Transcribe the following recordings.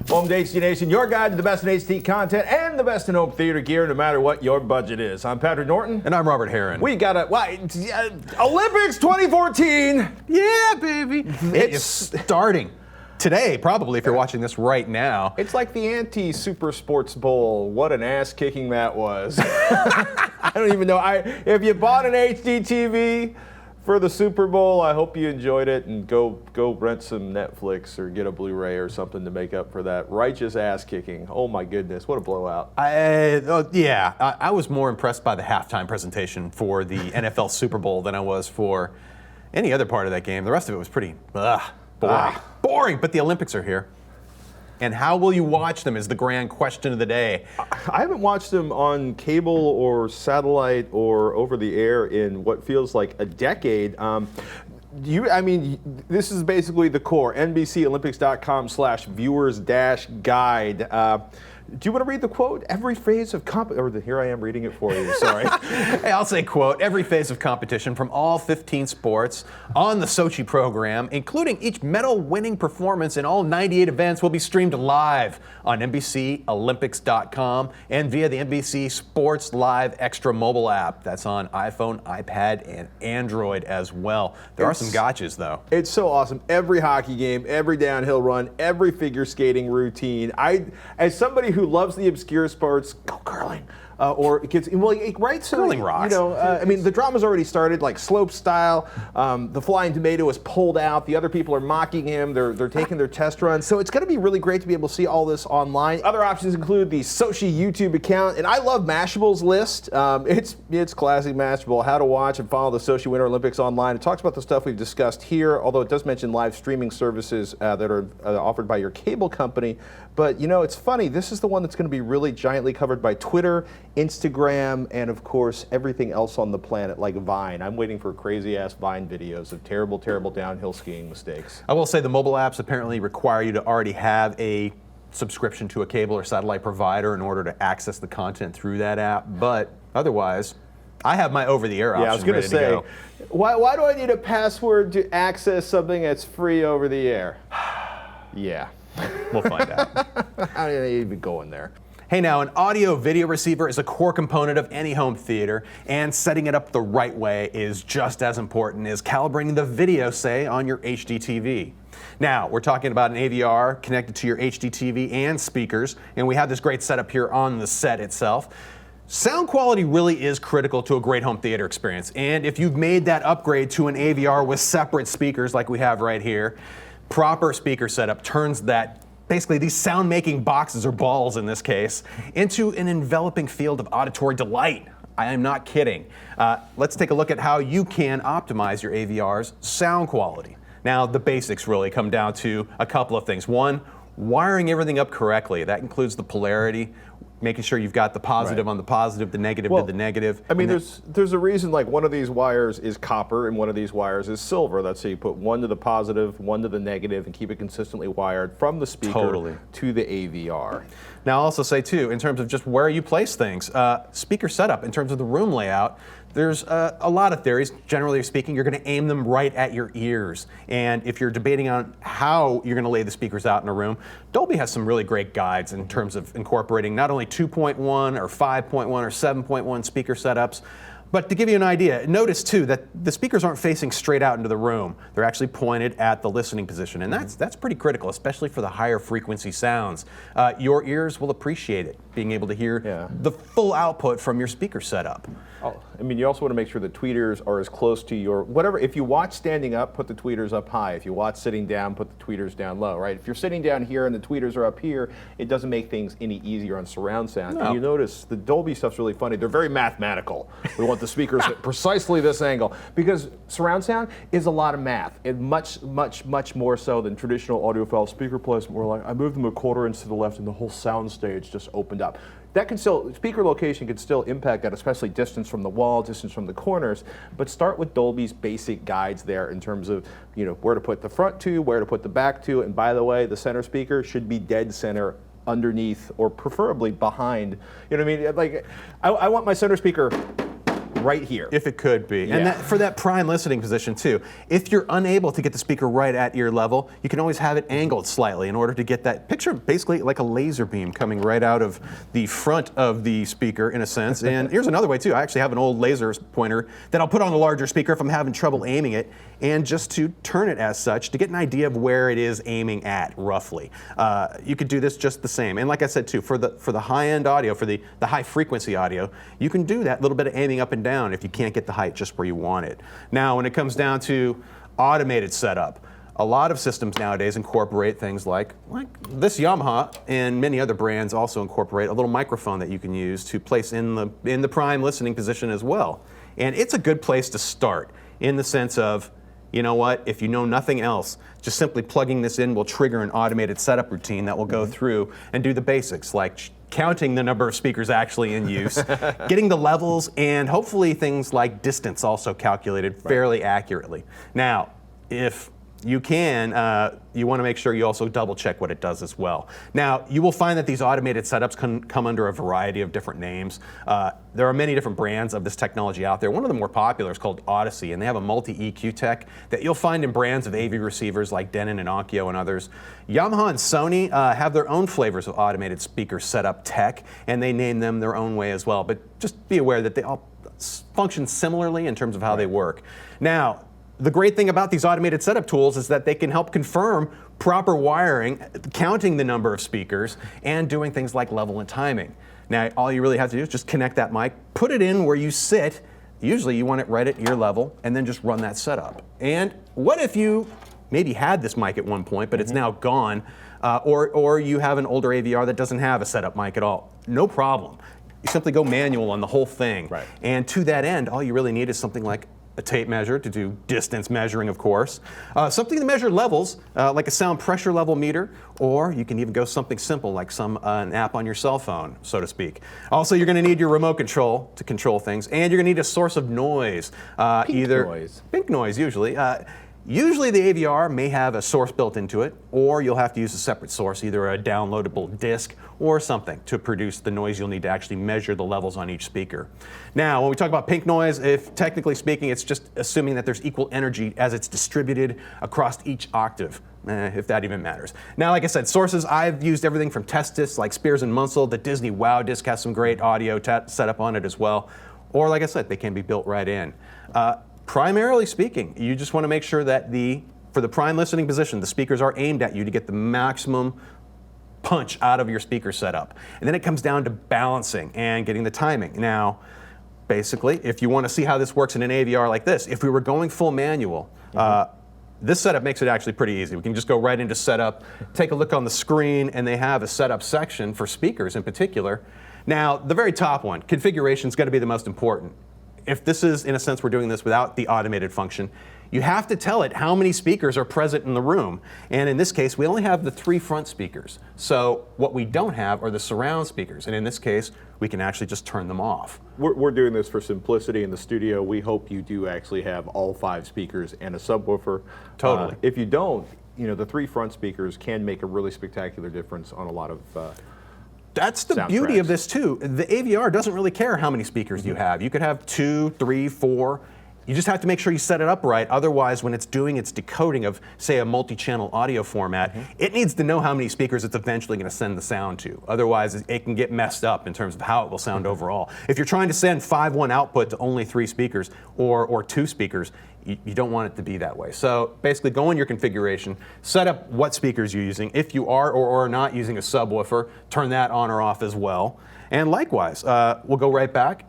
Home to HD Nation, your guide to the best in HD content and the best in home theater gear, no matter what your budget is. I'm Patrick Norton. And I'm Robert Heron. We got Olympics 2014. Yeah, baby. It's starting today, probably, if you're watching this right now. It's like the anti-Super Sports Bowl. What an ass kicking that was. I don't even know. If you bought an HDTV for the Super Bowl, I hope you enjoyed it, and go rent some Netflix or get a Blu-ray or something to make up for that righteous ass kicking. Oh my goodness, what a blowout. I was more impressed by the halftime presentation for the NFL Super Bowl than I was for any other part of that game. The rest of it was pretty boring, but the Olympics are here. And how will you watch them is the grand question of the day. I haven't watched them on cable or satellite or over the air in what feels like a decade. This is basically the core. NBCOlympics.com/viewers-guide. Do you want to read the quote? Every phase of here I am reading it for you, sorry. Hey, I'll say quote, every phase of competition from all 15 sports on the Sochi program, including each medal-winning performance in all 98 events, will be streamed live on NBCOlympics.com and via the NBC Sports Live Extra mobile app. That's on iPhone, iPad, and Android as well. There are some gotchas, though. It's so awesome. Every hockey game, every downhill run, every figure skating routine. As somebody who loves the obscure sports, go curling. Curling rocks. The drama's already started, like slope style. The flying tomato is pulled out. The other people are mocking him. They're taking their test runs. So it's going to be really great to be able to see all this online. Other options include the Sochi YouTube account, and I love Mashable's list. It's classic Mashable. How to watch and follow the Sochi Winter Olympics online. It talks about the stuff we've discussed here, although it does mention live streaming services that are offered by your cable company. But it's funny. This is the one that's going to be really giantly covered by Twitter, Instagram, and of course everything else on the planet, like Vine. I'm waiting for crazy-ass Vine videos of terrible, terrible downhill skiing mistakes. I will say the mobile apps apparently require you to already have a subscription to a cable or satellite provider in order to access the content through that app, but otherwise, I have my over-the-air option. Yeah, I was going to say, why do I need a password to access something that's free over the air? Yeah. We'll find out. I didn't even go in there. Hey now, an audio-video receiver is a core component of any home theater, and setting it up the right way is just as important as calibrating the video, say, on your HDTV. Now, we're talking about an AVR connected to your HDTV and speakers, and we have this great setup here on the set itself. Sound quality really is critical to a great home theater experience, and if you've made that upgrade to an AVR with separate speakers like we have right here, proper speaker setup turns that basically these sound-making boxes, or balls in this case, into an enveloping field of auditory delight. I am not kidding. Let's take a look at how you can optimize your AVR's sound quality. Now, the basics really come down to a couple of things. One, wiring everything up correctly. That includes the polarity, making sure you've got the positive on the positive, the negative to the negative. I mean, there's a reason, like, one of these wires is copper and one of these wires is silver. That's how you put one to the positive, one to the negative, and keep it consistently wired from the speaker to the AVR. Now, I'll also say, too, in terms of just where you place things, speaker setup, in terms of the room layout, there's a lot of theories. Generally speaking, you're going to aim them right at your ears. And if you're debating on how you're going to lay the speakers out in a room, Dolby has some really great guides in terms of incorporating not only 2.1 or 5.1 or 7.1 speaker setups, but to give you an idea, notice too that the speakers aren't facing straight out into the room. They're actually pointed at the listening position, and that's pretty critical, especially for the higher frequency sounds. Your ears will appreciate it, being able to hear the full output from your speaker setup. I mean, you also want to make sure the tweeters are as close to your, whatever, if you watch standing up, put the tweeters up high. If you watch sitting down, put the tweeters down low, right? If you're sitting down here and the tweeters are up here, it doesn't make things any easier on surround sound. No. And you notice the Dolby stuff's really funny. They're very mathematical. We want the speakers at precisely this angle, because surround sound is a lot of math, and much, much, much more so than traditional audiophile speaker placement, where like I moved them a quarter inch to the left and the whole sound stage just opened up. That can still, speaker location can still impact that, especially distance from the wall, distance from the corners, but start with Dolby's basic guides there in terms of, you know, where to put the front to, where to put the back to, and by the way, the center speaker should be dead center underneath or preferably behind. You know what I mean? Like, I want my center speaker right here. If it could be. Yeah. And that, for that prime listening position too, if you're unable to get the speaker right at ear level, you can always have it angled slightly in order to get that picture, basically like a laser beam coming right out of the front of the speaker in a sense. And here's another way too. I actually have an old laser pointer that I'll put on a larger speaker if I'm having trouble aiming it, and just to turn it as such to get an idea of where it is aiming at roughly. You could do this just the same. And like I said too, for the high-end audio, for the high frequency audio, you can do that little bit of aiming up and down if you can't get the height just where you want it. Now, when it comes down to automated setup, a lot of systems nowadays incorporate things like this Yamaha, and many other brands also incorporate a little microphone that you can use to place in the prime listening position as well. And it's a good place to start in the sense of, you know what, if you know nothing else, just simply plugging this in will trigger an automated setup routine that will go through and do the basics like counting the number of speakers actually in use, getting the levels, and hopefully things like distance also calculated fairly accurately. Now, if you can, you want to make sure you also double check what it does as well. Now, you will find that these automated setups can come under a variety of different names. There are many different brands of this technology out there. One of the more popular is called Odyssey, and they have a multi-EQ tech that you'll find in brands of AV receivers like Denon and Onkyo and others. Yamaha and Sony have their own flavors of automated speaker setup tech, and they name them their own way as well. But just be aware that they all function similarly in terms of how they work. Now, the great thing about these automated setup tools is that they can help confirm proper wiring, counting the number of speakers, and doing things like level and timing. Now, all you really have to do is just connect that mic, put it in where you sit. Usually you want it right at ear level, and then just run that setup. And what if you maybe had this mic at one point, but it's now gone, or you have an older AVR that doesn't have a setup mic at all? No problem. You simply go manual on the whole thing. Right. And to that end, all you really need is something like a tape measure to do distance measuring, of course. Something to measure levels, like a sound pressure level meter, or you can even go something simple like an app on your cell phone, so to speak. Also, you're going to need your remote control to control things, and you're going to need a source of noise. Pink noise, usually. Usually the AVR may have a source built into it, or you'll have to use a separate source, either a downloadable disc or something to produce the noise you'll need to actually measure the levels on each speaker. Now, when we talk about pink noise, if technically speaking, it's just assuming that there's equal energy as it's distributed across each octave, if that even matters. Now, like I said, sources, I've used everything from test discs like Spears and Munsell. The Disney Wow disc has some great audio setup on it as well. Or like I said, they can be built right in. Primarily speaking, you just want to make sure that for the prime listening position, the speakers are aimed at you to get the maximum punch out of your speaker setup. And then it comes down to balancing and getting the timing. Now, basically, if you want to see how this works in an AVR like this, if we were going full manual, this setup makes it actually pretty easy. We can just go right into setup, take a look on the screen, and they have a setup section for speakers in particular. Now, the very top one, configuration, is going to be the most important. If this is, in a sense, we're doing this without the automated function, you have to tell it how many speakers are present in the room. And in this case, we only have the 3 front speakers. So what we don't have are the surround speakers. And in this case, we can actually just turn them off. We're doing this for simplicity in the studio. We hope you do actually have all 5 speakers and a subwoofer. Totally. If you don't, the 3 front speakers can make a really spectacular difference on a lot of That's the beauty of this too. The AVR doesn't really care how many speakers you have. You could have 2, 3, 4. You just have to make sure you set it up right. Otherwise, when it's doing its decoding of, say, a multi-channel audio format, it needs to know how many speakers it's eventually going to send the sound to. Otherwise, it can get messed up in terms of how it will sound overall. If you're trying to send 5-1 output to only 3 speakers or 2 speakers, you don't want it to be that way. So basically, go in your configuration, set up what speakers you're using. If you are or are not using a subwoofer, turn that on or off as well. And likewise, we'll go right back.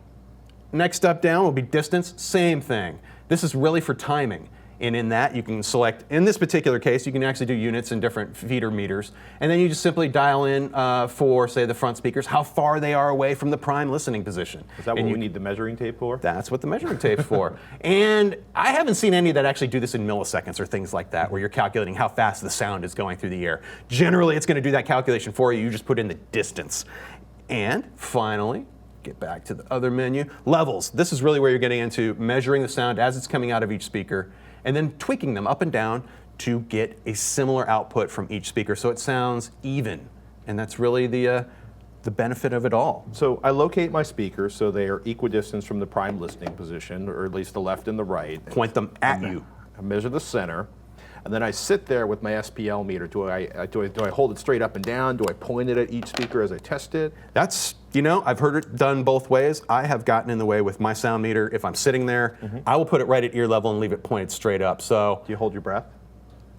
Next step down will be distance, same thing. This is really for timing. And in that, you can select, in this particular case, you can actually do units and different feeder meters. And then you just simply dial in for, say, the front speakers, how far they are away from the prime listening position. Is that what we need the measuring tape for? That's what the measuring tape's for. And I haven't seen any that actually do this in milliseconds or things like that, where you're calculating how fast the sound is going through the air. Generally, it's going to do that calculation for you. You just put in the distance. And finally, get back to the other menu. Levels. This is really where you're getting into measuring the sound as it's coming out of each speaker, and then tweaking them up and down to get a similar output from each speaker so it sounds even. And that's really the the benefit of it all. So I locate my speakers so they are equidistant from the prime listening position, or at least the left and the right. Point them at you. I measure the center, and then I sit there with my SPL meter. Do I hold it straight up and down? Do I point it at each speaker as I test it? That's, I've heard it done both ways. I have gotten in the way with my sound meter. If I'm sitting there, I will put it right at ear level and leave it pointed straight up. So do you hold your breath?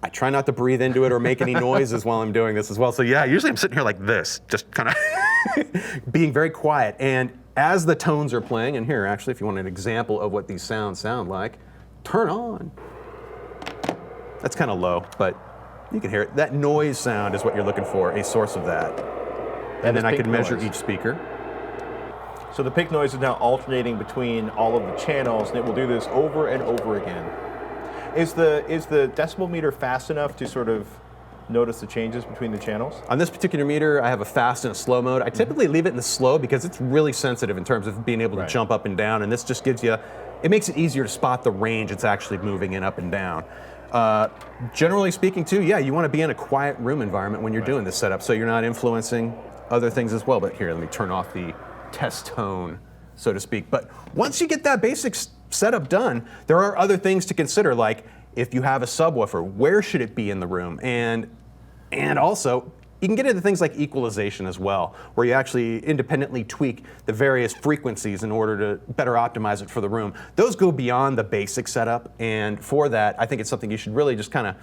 I try not to breathe into it or make any noises while I'm doing this as well. So yeah, usually I'm sitting here like this, just kind of being very quiet. And as the tones are playing, and here actually, if you want an example of what these sounds sound like, turn on. That's kind of low, but you can hear it. That noise sound is what you're looking for, a source of that. And then I can measure each speaker. So the pink noise is now alternating between all of the channels, and it will do this over and over again. Is the decibel meter fast enough to sort of notice the changes between the channels? On this particular meter, I have a fast and a slow mode. I typically leave it in the slow because it's really sensitive in terms of being able to jump up and down, and this just gives you, it makes it easier to spot the range it's actually moving in up and down. Generally speaking too, yeah, you want to be in a quiet room environment when you're doing this setup so you're not influencing other things as well. But here, let me turn off the test tone, so to speak. But once you get that basic setup done, there are other things to consider, like if you have a subwoofer, where should it be in the room? And also, you can get into things like equalization as well, where you actually independently tweak the various frequencies in order to better optimize it for the room. Those go beyond the basic setup, and for that, I think it's something you should really just kind of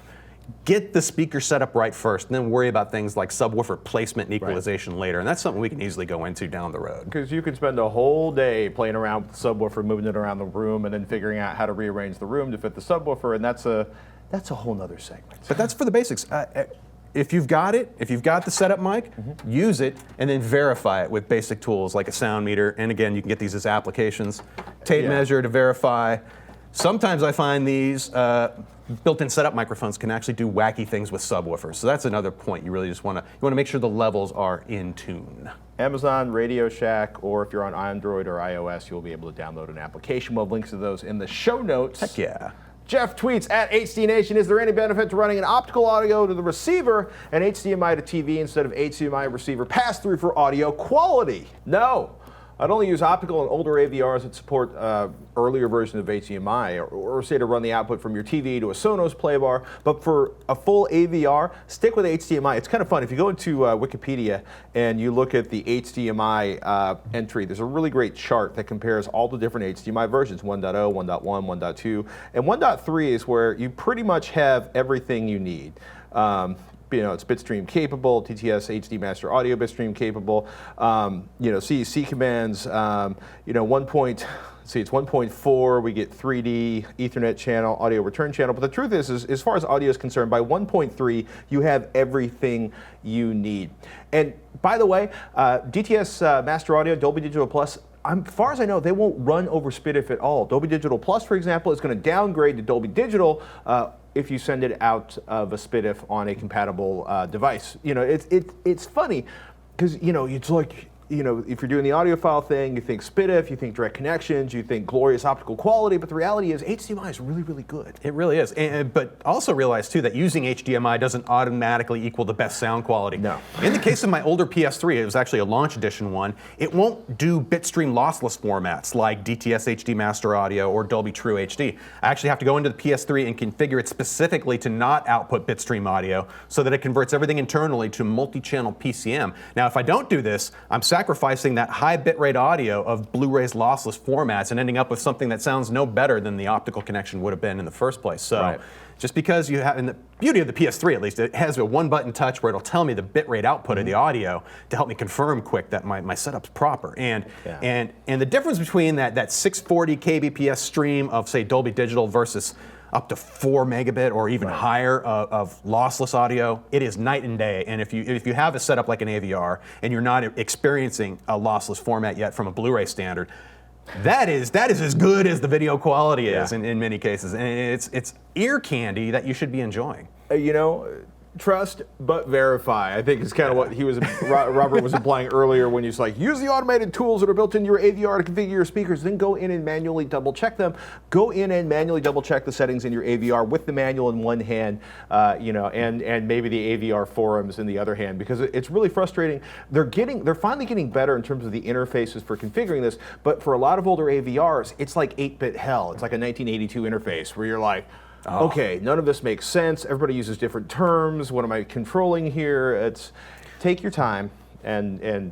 get the speaker setup right first, and then worry about things like subwoofer placement and equalization later. And that's something we can easily go into down the road. Because you could spend a whole day playing around with the subwoofer, moving it around the room, and then figuring out how to rearrange the room to fit the subwoofer, and that's a whole nother segment. But that's for the basics. If you've got it, if you've got the setup mic, use it and then verify it with basic tools like a sound meter. And again, you can get these as applications. Tape measure to verify. Sometimes I find these built-in setup microphones can actually do wacky things with subwoofers. So that's another point. You really just want to make sure the levels are in tune. Amazon, Radio Shack, or if you're on Android or iOS, you'll be able to download an application. We'll have links to those in the show notes. Heck yeah. Jeff tweets at HDNation, is there any benefit to running an optical audio to the receiver and HDMI to TV instead of HDMI receiver pass-through for audio quality? No. I'd only use optical on older AVRs that support earlier versions of HDMI, or say to run the output from your TV to a Sonos playbar. But for a full AVR, stick with HDMI. It's kind of fun. If you go into Wikipedia and you look at the HDMI entry, there's a really great chart that compares all the different HDMI versions, 1.0, 1.1, 1.2, and 1.3 is where you pretty much have everything you need. It's bitstream capable, DTS HD Master Audio bitstream capable, CEC commands, it's 1.4, we get 3D, Ethernet channel, audio return channel. But the truth is as far as audio is concerned, by 1.3, you have everything you need. And by the way, DTS Master Audio, Dolby Digital Plus, as far as I know, they won't run over SPDIF at all. Dolby Digital Plus, for example, is going to downgrade to Dolby Digital if you send it out of a SPDIF on a compatible device. It's funny because it's like if you're doing the audiophile thing, you think SPDIF, you think direct connections, you think glorious optical quality, but the reality is HDMI is really, really good. It really is. But also realize too that using HDMI doesn't automatically equal the best sound quality. No. In the case of my older PS3, it was actually a launch edition one, it won't do bitstream lossless formats like DTS HD Master Audio or Dolby True HD. I actually have to go into the PS3 and configure it specifically to not output bitstream audio so that it converts everything internally to multi-channel PCM. Now, if I don't do this, I'm sacrificing that high bitrate audio of Blu-ray's lossless formats and ending up with something that sounds no better than the optical connection would have been in the first place. So just because you have, and the beauty of the PS3 at least, it has a one-button touch where it'll tell me the bitrate output of the audio to help me confirm quick that my setup's proper. And the difference between that 640 kbps stream of, say, Dolby Digital versus up to 4 megabit or even higher of lossless audio, it is night and day. And if you have a setup like an AVR and you're not experiencing a lossless format yet from a Blu-ray standard, that is as good as the video quality is in many cases. And it's ear candy that you should be enjoying. Trust but verify, I think is kind of what Robert was implying earlier when he's like, use the automated tools that are built into your AVR to configure your speakers, then go in and manually double check them. Go in and manually double check the settings in your AVR with the manual in one hand, and maybe the AVR forums in the other hand, because it's really frustrating. They're finally getting better in terms of the interfaces for configuring this, but for a lot of older AVRs, it's like 8-bit hell. It's like a 1982 interface where you're like, okay, none of this makes sense. Everybody uses different terms. What am I controlling here? Take your time and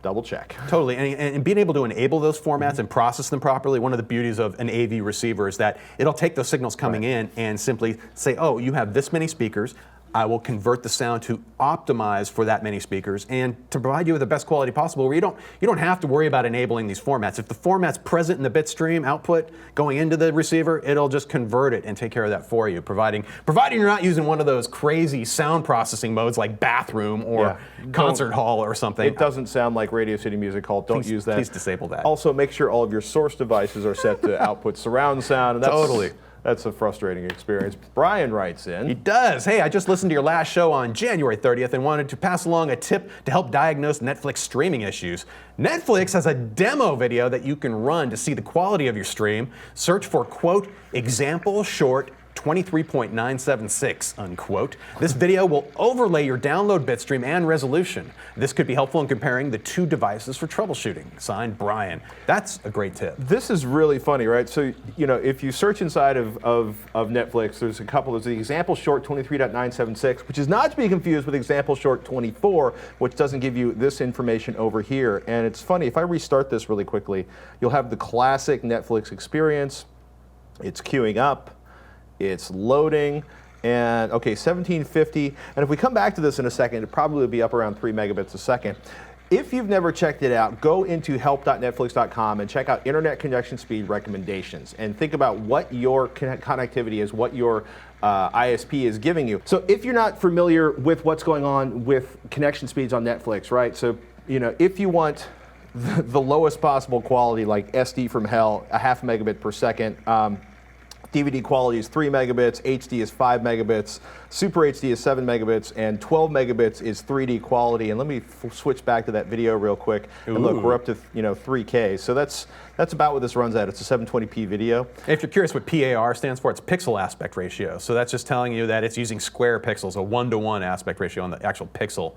double check. Totally, and being able to enable those formats and process them properly, one of the beauties of an AV receiver is that it'll take those signals coming in and simply say, oh, you have this many speakers. I will convert the sound to optimize for that many speakers and to provide you with the best quality possible, where you don't have to worry about enabling these formats. If the format's present in the bit stream output going into the receiver, it'll just convert it and take care of that for you, providing you're not using one of those crazy sound processing modes like bathroom or concert hall or something. It doesn't sound like Radio City Music Hall. Don't use that. Please disable that. Also, make sure all of your source devices are set to output surround sound. And Totally. That's a frustrating experience. Brian writes in. He does. Hey, I just listened to your last show on January 30th and wanted to pass along a tip to help diagnose Netflix streaming issues. Netflix has a demo video that you can run to see the quality of your stream. Search for, quote, example short 23.976, unquote. This video will overlay your download bitstream and resolution. This could be helpful in comparing the two devices for troubleshooting. Signed, Brian. That's a great tip. This is really funny, right? So, if you search inside of Netflix, there's the example short 23.976, which is not to be confused with example short 24, which doesn't give you this information over here. And it's funny, if I restart this really quickly, you'll have the classic Netflix experience. It's queuing up. It's loading, and okay, 1750. And if we come back to this in a second, it'll probably be up around 3 megabits a second. If you've never checked it out, go into help.netflix.com and check out internet connection speed recommendations and think about what your connectivity is, what your ISP is giving you. So if you're not familiar with what's going on with connection speeds on Netflix, right? So, if you want the lowest possible quality, like SD from hell, a half megabit per second, DVD quality is 3 megabits, HD is 5 megabits, Super HD is 7 megabits, and 12 megabits is 3D quality. And let me switch back to that video real quick. And look, we're up to 3K. So that's about what this runs at. It's a 720p video. If you're curious what PAR stands for, it's pixel aspect ratio. So that's just telling you that it's using square pixels, a 1-to-1 aspect ratio on the actual pixel,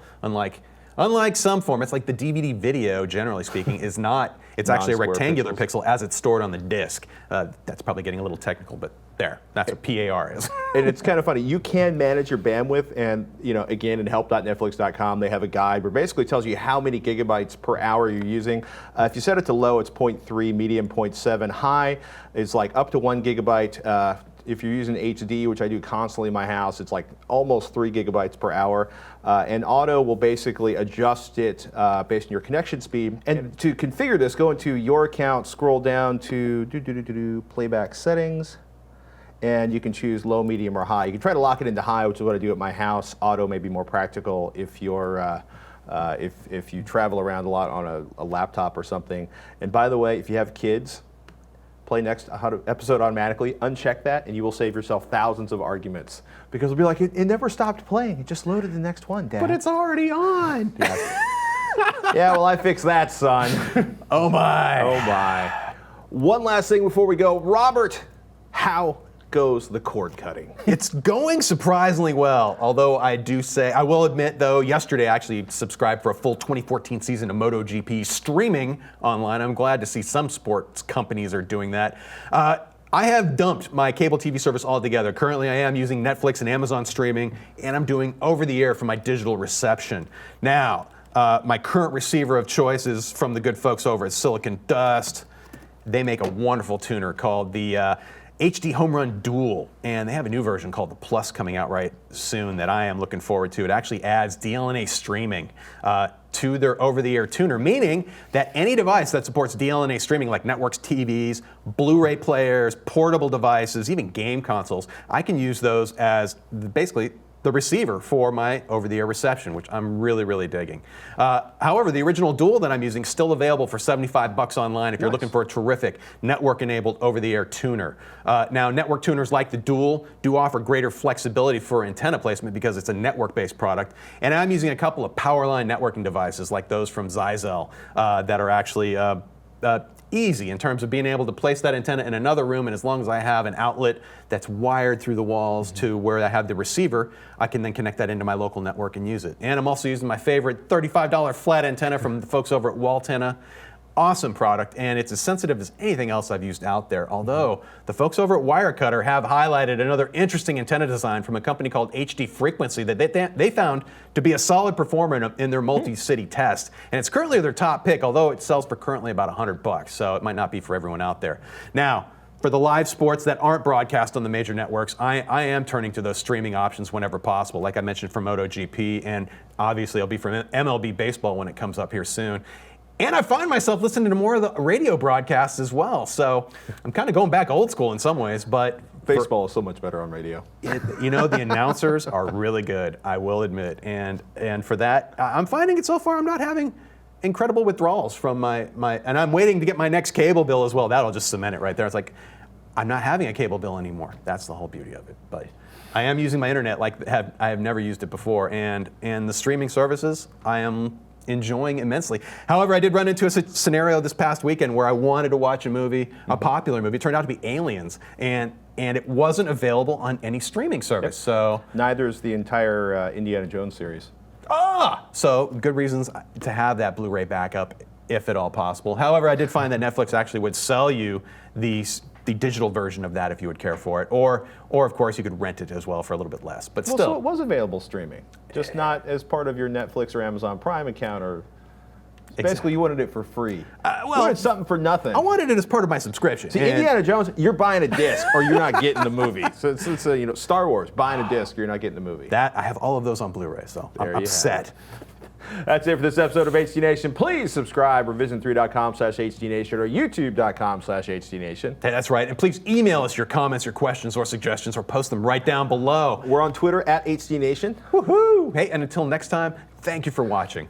Unlike some formats, like the DVD video, generally speaking, is not. It's actually a rectangular pixel as it's stored on the disk. That's probably getting a little technical, but that's what PAR is. And it's kind of funny. You can manage your bandwidth, and again, in help.netflix.com, they have a guide where it basically tells you how many gigabytes per hour you're using. If you set it to low, it's 0.3, medium 0.7, high is like up to 1 gigabyte. If you're using HD, which I do constantly in my house, it's like almost 3 gigabytes per hour. And auto will basically adjust it based on your connection speed. And to configure this, go into your account, scroll down to playback settings, and you can choose low, medium, or high. You can try to lock it into high, which is what I do at my house. Auto may be more practical if you're if you travel around a lot on a laptop or something. And by the way, if you have kids, play next episode automatically, uncheck that, and you will save yourself thousands of arguments. Because it'll be like, it never stopped playing. It just loaded the next one, Dad. But it's already on. Yeah, yeah, well, I fixed that, son. Oh, my. Oh, my. One last thing before we go. Robert, how goes the cord cutting? It's going surprisingly well, although I will admit, though, yesterday I actually subscribed for a full 2014 season of MotoGP streaming online. I'm glad to see some sports companies are doing that. I have dumped my cable TV service altogether. Currently, I am using Netflix and Amazon streaming, and I'm doing over-the-air for my digital reception. Now, my current receiver of choice is from the good folks over at Silicon Dust. They make a wonderful tuner called the HD Home Run Dual, and they have a new version called the Plus coming out right soon that I am looking forward to. It actually adds DLNA streaming to their over-the-air tuner, meaning that any device that supports DLNA streaming, like networks, TVs, Blu-ray players, portable devices, even game consoles, I can use those as basically the receiver for my over-the-air reception, which I'm really, really digging. However, the original Dual that I'm using is still available for $75 online if you're looking for a terrific network-enabled over-the-air tuner. Now, network tuners like the Dual do offer greater flexibility for antenna placement because it's a network-based product. And I'm using a couple of Powerline networking devices like those from Zyxel that are actually easy in terms of being able to place that antenna in another room, and as long as I have an outlet that's wired through the walls to where I have the receiver, I can then connect that into my local network and use it. And I'm also using my favorite $35 flat antenna from the folks over at Waltenna. Awesome product, and it's as sensitive as anything else I've used out there. Although the folks over at Wirecutter have highlighted another interesting antenna design from a company called HD Frequency that they found to be a solid performer in their multi-city test. And it's currently their top pick, although it sells for currently about $100, so it might not be for everyone out there. Now, for the live sports that aren't broadcast on the major networks, I am turning to those streaming options whenever possible, like I mentioned for MotoGP, and obviously I'll be for MLB baseball when it comes up here soon. And I find myself listening to more of the radio broadcasts as well. So I'm kind of going back old school in some ways, but baseball is so much better on radio. The announcers are really good, I will admit. And for that, I'm finding it so far I'm not having incredible withdrawals from my and I'm waiting to get my next cable bill as well. That'll just cement it right there. It's like, I'm not having a cable bill anymore. That's the whole beauty of it. But I am using my internet like I have never used it before. And the streaming services, I am enjoying immensely. However, I did run into a scenario this past weekend where I wanted to watch a movie, a popular movie. It turned out to be Aliens, and it wasn't available on any streaming service. So neither is the entire Indiana Jones series. So good reasons to have that Blu-ray backup, if at all possible. However, I did find that Netflix actually would sell you the digital version of that if you would care for it, or of course you could rent it as well for a little bit less. But still, so it was available streaming, just not as part of your Netflix or Amazon Prime account, or basically you wanted it for free. You wanted something for nothing. I wanted it as part of my subscription. See, Indiana Jones, you're buying a disc or you're not getting the movie. So it's Star Wars, buying a disc, you're not getting the movie. That I have all of those on Blu-ray, so I'm upset. That's it for this episode of HD Nation. Please subscribe, revision3.com/HDNation or youtube.com/HDNation. Hey, that's right. And please email us your comments, your questions, or suggestions, or post them right down below. We're on Twitter at HDNation. Woohoo! Hey, and until next time, thank you for watching.